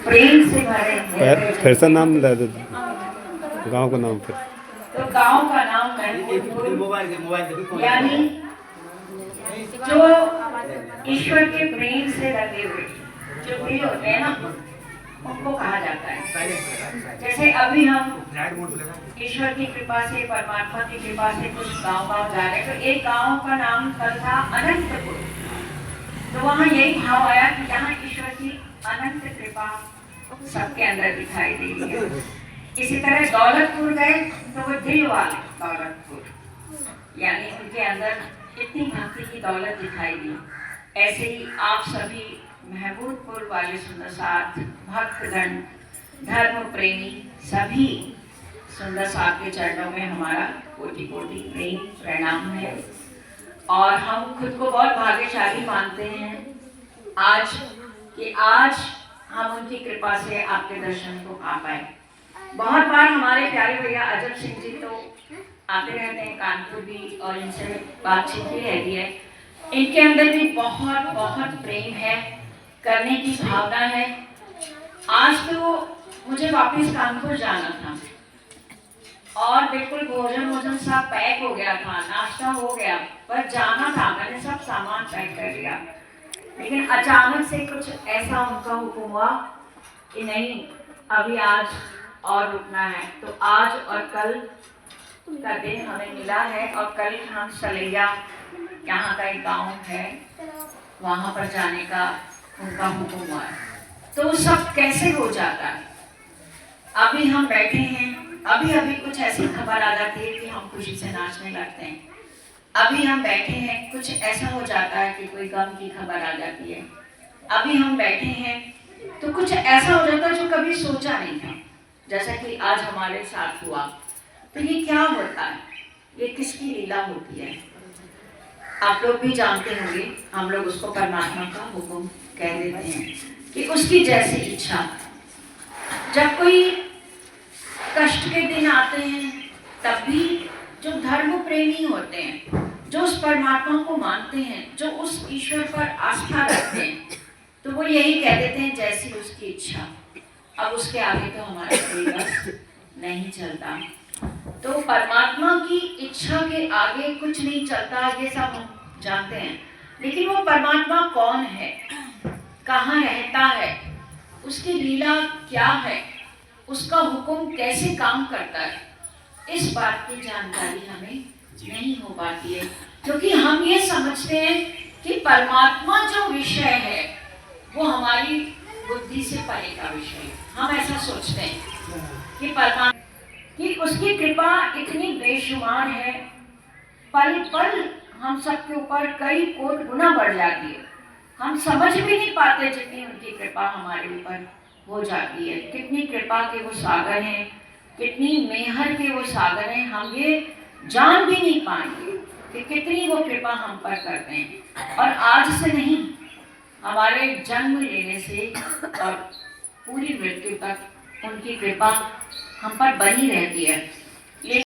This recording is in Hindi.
प्रेम से भरे हैं। फिर से नाम ले दो, गांव का नाम फिर। तो गांव का नाम महमूदपुर, यानी जो ईश्वर के प्रेम से लगे हुए जो दिल होते हैं ना, उनको कहा जाता है। जैसे अभी हम ईश्वर की कृपा से, परमात्मा की कृपा से कुछ गांव जा रहे हैं, तो एक गांव का नाम कल था अनंतपुर। तो वहाँ यही भाव आया कि जहाँ ईश्वर की अनंत कृपा सबके अंदर दिखाई दे रही है। इसी तरह दौलतपुर गए तो वो दिल वाले दौलतपुर, यानी उनके अंदर इतनी भक्ति की दौलत दिखाई दी। ऐसे ही आप सभी महमूदपुर वाले सुंदर साथ भक्तगण, धर्म प्रेमी सभी सुंदर साथ के चरणों में हमारा कोटि कोटि प्रेम प्रणाम है। और हम खुद को बहुत भाग्यशाली मानते हैं आज कि आज हम उनकी कृपा से आपके दर्शन को आ पाए। बहुत बार हमारे प्यारे भैया अजब सिंह जी तो आते रहते हैं कानपुर भी, और इनसे बातचीत भी रहती है। इनके अंदर भी बहुत बहुत प्रेम है, करने की भावना है। आज तो मुझे वापस कानपुर जाना था और बिल्कुल भोजन सब पैक हो गया था, नाश्ता हो गया, पर जाना था, मैंने सब सामान पैक कर लिया। लेकिन अचानक से कुछ ऐसा उनका हुक्म हुआ कि नहीं, अभी आज और रुकना है। तो आज और कल का दिन हमें मिला है, और कल हम सलैया, यहाँ का एक गांव है, वहाँ पर जाने का उनका हुक्म हुआ है। तो सब कैसे हो जाता है। अभी हम बैठे हैं, अभी अभी कुछ ऐसी खबर आ जाती है कि हम खुशी से नाचने लगते हैं। अभी हम बैठे हैं, कुछ ऐसा हो जाता है कि कोई गम की खबर आ जाती है। अभी हम बैठे हैं तो कुछ ऐसा हो जाता है जो कभी सोचा नहीं था, जैसा कि आज हमारे साथ हुआ। तो ये क्या होता है, ये किसकी लीला होती है, आप लोग भी जानते होंगे। हम लोग उसको परमात्मा का हुक्म कह देते हैं कि उसकी जैसी इच्छा। जब कोई कष्ट के दिन आते हैं तब भी जो धर्म प्रेमी होते हैं, जो उस परमात्मा को मानते हैं, जो उस ईश्वर पर आस्था रखते हैं, तो वो यही कह देते हैं जैसी उसकी इच्छा। अब उसके आगे तो हमारा कोई बस नहीं चलता। तो परमात्मा की इच्छा के आगे कुछ नहीं चलता, ये सब हम जानते हैं। लेकिन वो परमात्मा कौन है, कहाँ रहता है, उसकी लीला क्या है, उसका हुक्म कैसे काम करता है, इस बात की जानकारी हमें नहीं हो पाती है। क्योंकि हम ये समझते हैं कि परमात्मा जो विषय है वो हमारी बुद्धि से परे का विषय है। हम ऐसा सोचते हैं कि परमात्मा कि उसकी कृपा इतनी बेशुमार है, पल पल हम सबके ऊपर कई कोट गुना बढ़ जाती है। हम समझ भी नहीं पाते जितनी उनकी कृपा हमारे ऊपर हो जाती है। कितनी कृपा के वो सागर हैं, कितनी मेहर के वो सागर हैं, हम ये जान भी नहीं पाएंगे कि कितनी वो कृपा हम पर करते हैं। और आज से नहीं, हमारे जन्म लेने से और पूरी मृत्यु तक उनकी कृपा हम पर बनी रहती है।